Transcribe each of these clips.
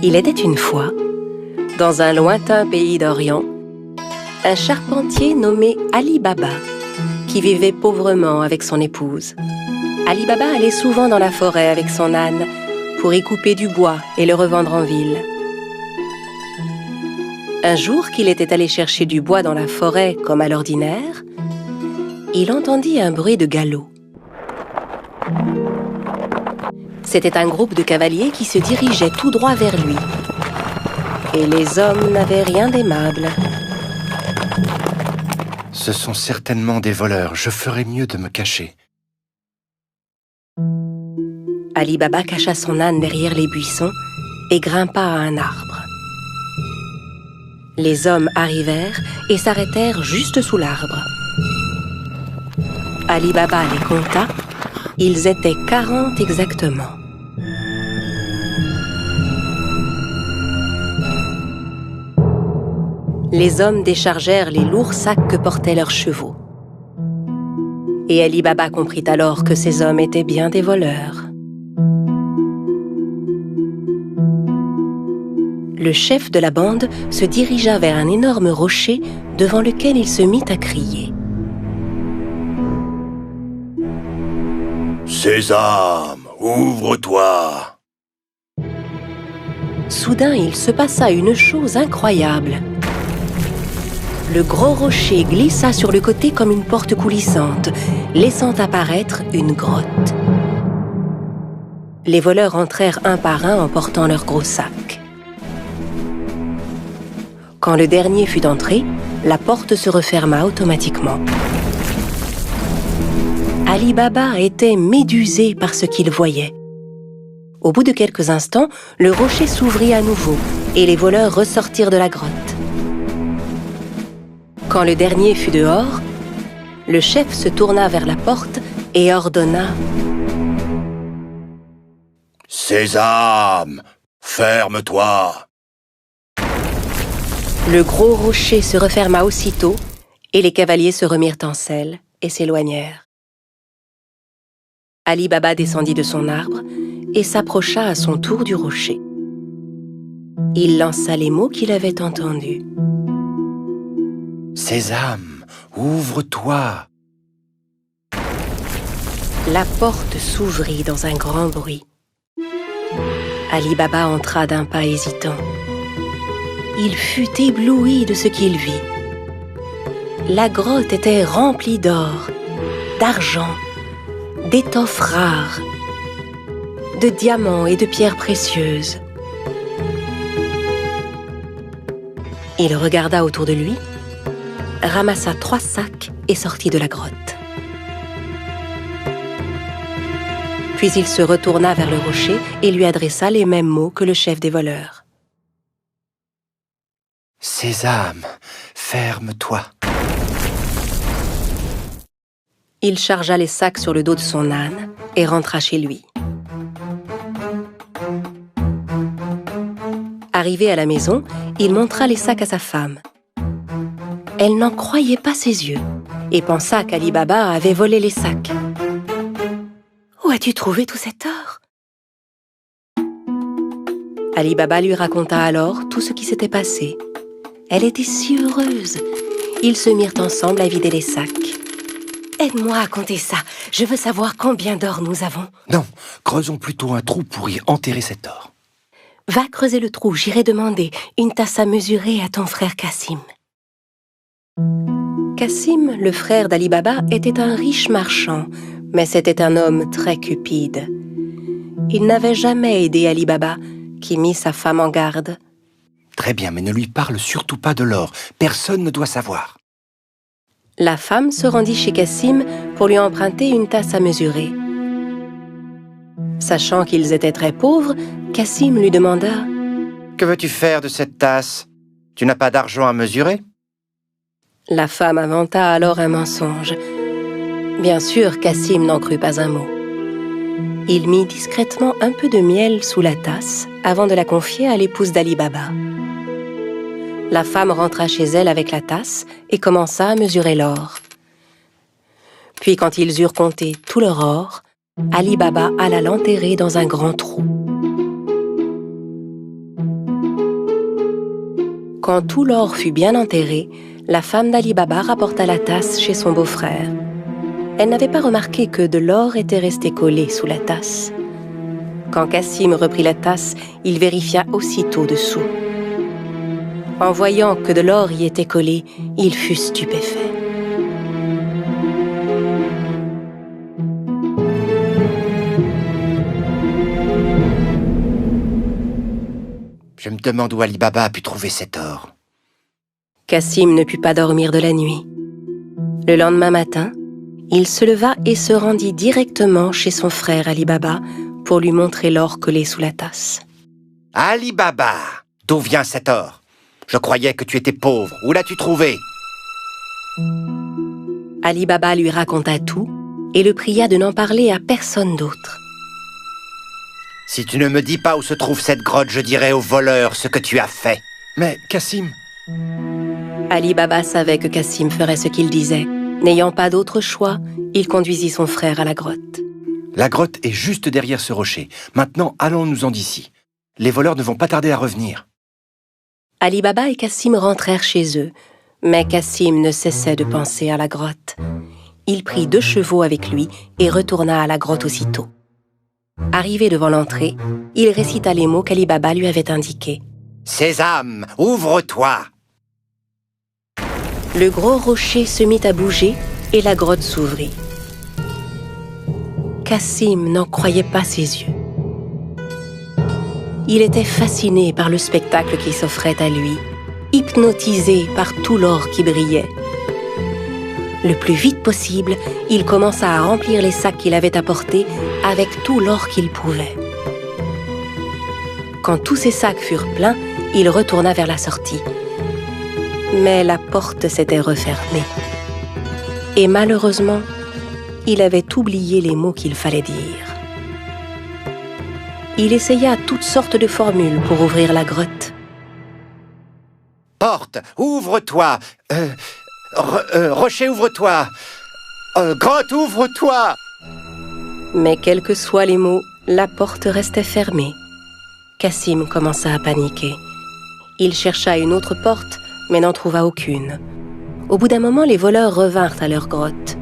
Il était une fois, dans un lointain pays d'Orient, un charpentier nommé Ali Baba, qui vivait pauvrement avec son épouse. Ali Baba allait souvent dans la forêt avec son âne pour y couper du bois et le revendre en ville. Un jour qu'il était allé chercher du bois dans la forêt comme à l'ordinaire, il entendit un bruit de galop. C'était un groupe de cavaliers qui se dirigeait tout droit vers lui. Et les hommes n'avaient rien d'aimable. Ce sont certainement des voleurs. Je ferais mieux de me cacher. Ali Baba cacha son âne derrière les buissons et grimpa à un arbre. Les hommes arrivèrent et s'arrêtèrent juste sous l'arbre. Ali Baba les compta. Ils étaient 40 exactement. Les hommes déchargèrent les lourds sacs que portaient leurs chevaux. Et Ali Baba comprit alors que ces hommes étaient bien des voleurs. Le chef de la bande se dirigea vers un énorme rocher devant lequel il se mit à crier. « Sésame, ouvre-toi !» Soudain, il se passa une chose incroyable. Le gros rocher glissa sur le côté comme une porte coulissante, laissant apparaître une grotte. Les voleurs entrèrent un par un en portant leurs gros sacs. Quand le dernier fut entré, la porte se referma automatiquement. Ali Baba était médusé par ce qu'il voyait. Au bout de quelques instants, le rocher s'ouvrit à nouveau et les voleurs ressortirent de la grotte. Quand le dernier fut dehors, le chef se tourna vers la porte et ordonna « Sésame, ferme-toi !» Le gros rocher se referma aussitôt et les cavaliers se remirent en selle et s'éloignèrent. Ali Baba descendit de son arbre et s'approcha à son tour du rocher. Il lança les mots qu'il avait entendus. « Sésame, ouvre-toi !» La porte s'ouvrit dans un grand bruit. Ali Baba entra d'un pas hésitant. Il fut ébloui de ce qu'il vit. La grotte était remplie d'or, d'argent, d'étoffes rares, de diamants et de pierres précieuses. Il regarda autour de lui, ramassa 3 sacs et sortit de la grotte. Puis il se retourna vers le rocher et lui adressa les mêmes mots que le chef des voleurs. « Sésame, ferme-toi !» Il chargea les sacs sur le dos de son âne et rentra chez lui. Arrivé à la maison, il montra les sacs à sa femme. Elle n'en croyait pas ses yeux et pensa qu'Ali Baba avait volé les sacs. « Où as-tu trouvé tout cet or ?» Ali Baba lui raconta alors tout ce qui s'était passé. Elle était si heureuse. Ils se mirent ensemble à vider les sacs. « Aide-moi à compter ça. Je veux savoir combien d'or nous avons. » « Non, creusons plutôt un trou pour y enterrer cet or. »« Va creuser le trou, j'irai demander une tasse à mesurer à ton frère Cassim. » Cassim, le frère d'Ali Baba, était un riche marchand, mais c'était un homme très cupide. Il n'avait jamais aidé Ali Baba, qui mit sa femme en garde. « Très bien, mais ne lui parle surtout pas de l'or. Personne ne doit savoir. » La femme se rendit chez Cassim pour lui emprunter une tasse à mesurer. Sachant qu'ils étaient très pauvres, Cassim lui demanda « Que veux-tu faire de cette tasse? Tu n'as pas d'argent à mesurer ?» La femme inventa alors un mensonge. Bien sûr, Cassim n'en crut pas un mot. Il mit discrètement un peu de miel sous la tasse avant de la confier à l'épouse d'Ali Baba. La femme rentra chez elle avec la tasse et commença à mesurer l'or. Puis quand ils eurent compté tout leur or, Ali Baba alla l'enterrer dans un grand trou. Quand tout l'or fut bien enterré, la femme d'Ali Baba rapporta la tasse chez son beau-frère. Elle n'avait pas remarqué que de l'or était resté collé sous la tasse. Quand Cassim reprit la tasse, il vérifia aussitôt dessous. En voyant que de l'or y était collé, il fut stupéfait. Je me demande où Ali Baba a pu trouver cet or. Cassim ne put pas dormir de la nuit. Le lendemain matin, il se leva et se rendit directement chez son frère Ali Baba pour lui montrer l'or collé sous la tasse. Ali Baba, d'où vient cet or? Je croyais que tu étais pauvre. Où l'as-tu trouvé? Ali Baba lui raconta tout et le pria de n'en parler à personne d'autre. Si tu ne me dis pas où se trouve cette grotte, je dirai aux voleurs ce que tu as fait. Mais, Cassim... Ali Baba savait que Cassim ferait ce qu'il disait. N'ayant pas d'autre choix, il conduisit son frère à la grotte. La grotte est juste derrière ce rocher. Maintenant, allons-nous-en d'ici. Les voleurs ne vont pas tarder à revenir. Ali Baba et Cassim rentrèrent chez eux, mais Cassim ne cessait de penser à la grotte. Il prit 2 chevaux avec lui et retourna à la grotte aussitôt. Arrivé devant l'entrée, il récita les mots qu'Ali Baba lui avait indiqués. « Sésame, ouvre-toi » Le gros rocher se mit à bouger et la grotte s'ouvrit. Cassim n'en croyait pas ses yeux. Il était fasciné par le spectacle qui s'offrait à lui, hypnotisé par tout l'or qui brillait. Le plus vite possible, il commença à remplir les sacs qu'il avait apportés avec tout l'or qu'il pouvait. Quand tous ces sacs furent pleins, il retourna vers la sortie. Mais la porte s'était refermée. Et malheureusement, il avait oublié les mots qu'il fallait dire. Il essaya toutes sortes de formules pour ouvrir la grotte. « Porte, ouvre-toi Rocher, ouvre-toi Grotte, ouvre-toi » Mais quels que soient les mots, la porte restait fermée. Cassim commença à paniquer. Il chercha une autre porte, mais n'en trouva aucune. Au bout d'un moment, les voleurs revinrent à leur grotte.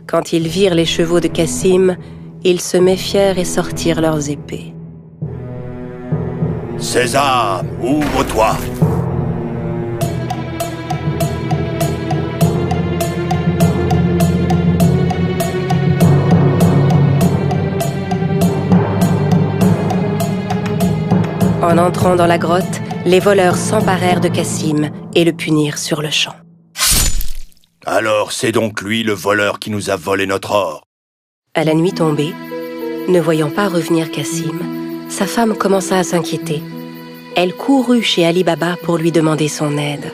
Quand ils virent les chevaux de Cassim, ils se méfièrent et sortirent leurs épées. « Sésame, ouvre-toi » En entrant dans la grotte, les voleurs s'emparèrent de Cassim et le punirent sur le champ. « Alors c'est donc lui le voleur qui nous a volé notre or » À la nuit tombée, ne voyant pas revenir Cassim, sa femme commença à s'inquiéter. Elle courut chez Ali Baba pour lui demander son aide.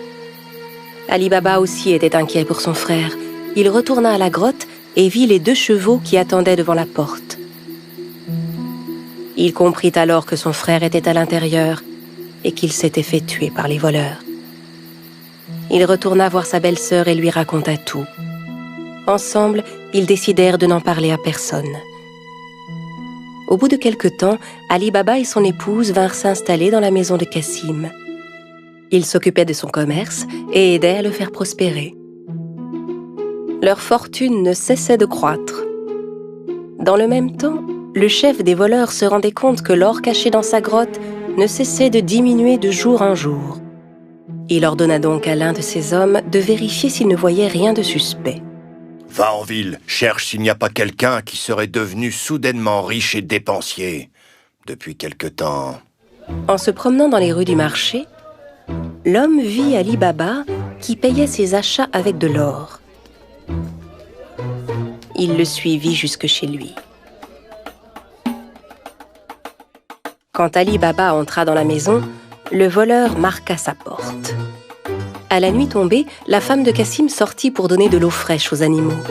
Ali Baba aussi était inquiet pour son frère. Il retourna à la grotte et vit les 2 chevaux qui attendaient devant la porte. Il comprit alors que son frère était à l'intérieur et qu'il s'était fait tuer par les voleurs. Il retourna voir sa belle-sœur et lui raconta tout. Ensemble, ils décidèrent de n'en parler à personne. Au bout de quelque temps, Ali Baba et son épouse vinrent s'installer dans la maison de Cassim. Ils s'occupaient de son commerce et aidaient à le faire prospérer. Leur fortune ne cessait de croître. Dans le même temps, le chef des voleurs se rendait compte que l'or caché dans sa grotte ne cessait de diminuer de jour en jour. Il ordonna donc à l'un de ses hommes de vérifier s'il ne voyait rien de suspect. « Va en ville, cherche s'il n'y a pas quelqu'un qui serait devenu soudainement riche et dépensier depuis quelque temps. » En se promenant dans les rues du marché, l'homme vit Ali Baba qui payait ses achats avec de l'or. Il le suivit jusque chez lui. Quand Ali Baba entra dans la maison, le voleur marqua sa porte. À la nuit tombée, la femme de Cassim sortit pour donner de l'eau fraîche aux animaux.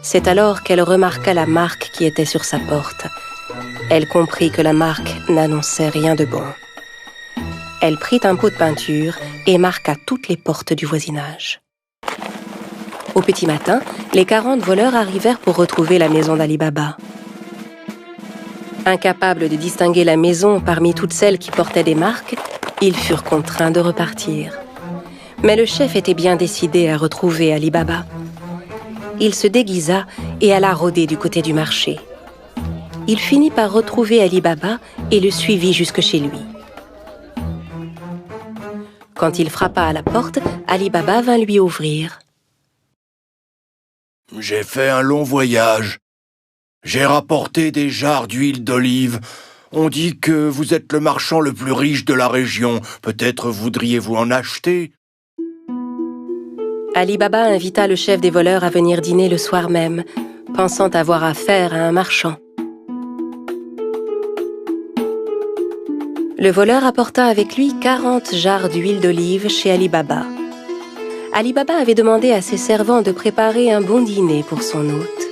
C'est alors qu'elle remarqua la marque qui était sur sa porte. Elle comprit que la marque n'annonçait rien de bon. Elle prit un pot de peinture et marqua toutes les portes du voisinage. Au petit matin, les 40 voleurs arrivèrent pour retrouver la maison d'Ali Baba. Incapable de distinguer la maison parmi toutes celles qui portaient des marques, Ils furent contraints de repartir. Mais le chef était bien décidé à retrouver Ali Baba. Il se déguisa et alla rôder du côté du marché. Il finit par retrouver Ali Baba et le suivit jusque chez lui. Quand il frappa à la porte, Ali Baba vint lui ouvrir. « J'ai fait un long voyage. J'ai rapporté des jarres d'huile d'olive. On dit que vous êtes le marchand le plus riche de la région. Peut-être voudriez-vous en acheter ?» Ali Baba invita le chef des voleurs à venir dîner le soir même, pensant avoir affaire à un marchand. Le voleur apporta avec lui 40 jarres d'huile d'olive chez Ali Baba. Ali Baba avait demandé à ses servants de préparer un bon dîner pour son hôte.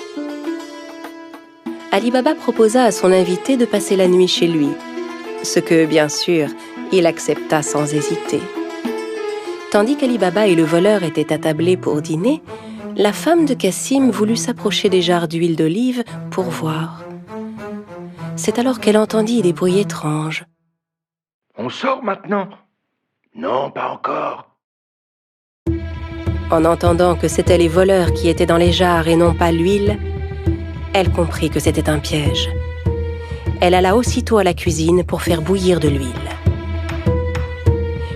Ali Baba proposa à son invité de passer la nuit chez lui, ce que, bien sûr, il accepta sans hésiter. Tandis qu'Ali Baba et le voleur étaient attablés pour dîner, la femme de Cassim voulut s'approcher des jarres d'huile d'olive pour voir. C'est alors qu'elle entendit des bruits étranges. « On sort maintenant ?»« Non, pas encore. » En entendant que c'étaient les voleurs qui étaient dans les jarres et non pas l'huile, elle comprit que c'était un piège. Elle alla aussitôt à la cuisine pour faire bouillir de l'huile.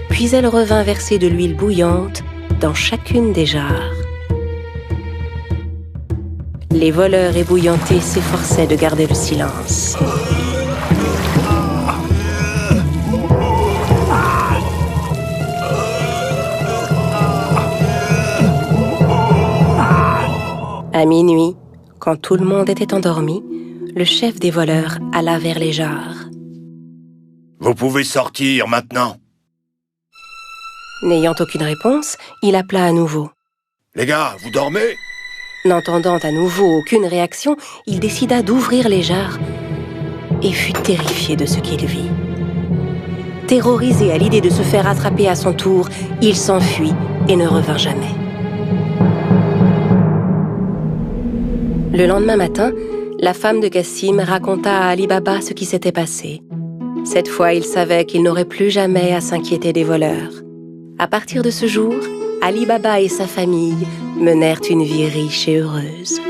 Puis elle revint verser de l'huile bouillante dans chacune des jarres. Les voleurs ébouillantés s'efforçaient de garder le silence. À minuit, quand tout le monde était endormi, le chef des voleurs alla vers les jarres. « Vous pouvez sortir maintenant. » N'ayant aucune réponse, il appela à nouveau. « Les gars, vous dormez ?» N'entendant à nouveau aucune réaction, il décida d'ouvrir les jarres et fut terrifié de ce qu'il vit. Terrorisé à l'idée de se faire attraper à son tour, il s'enfuit et ne revint jamais. Le lendemain matin, la femme de Cassim raconta à Ali Baba ce qui s'était passé. Cette fois, il savait qu'il n'aurait plus jamais à s'inquiéter des voleurs. À partir de ce jour, Ali Baba et sa famille menèrent une vie riche et heureuse.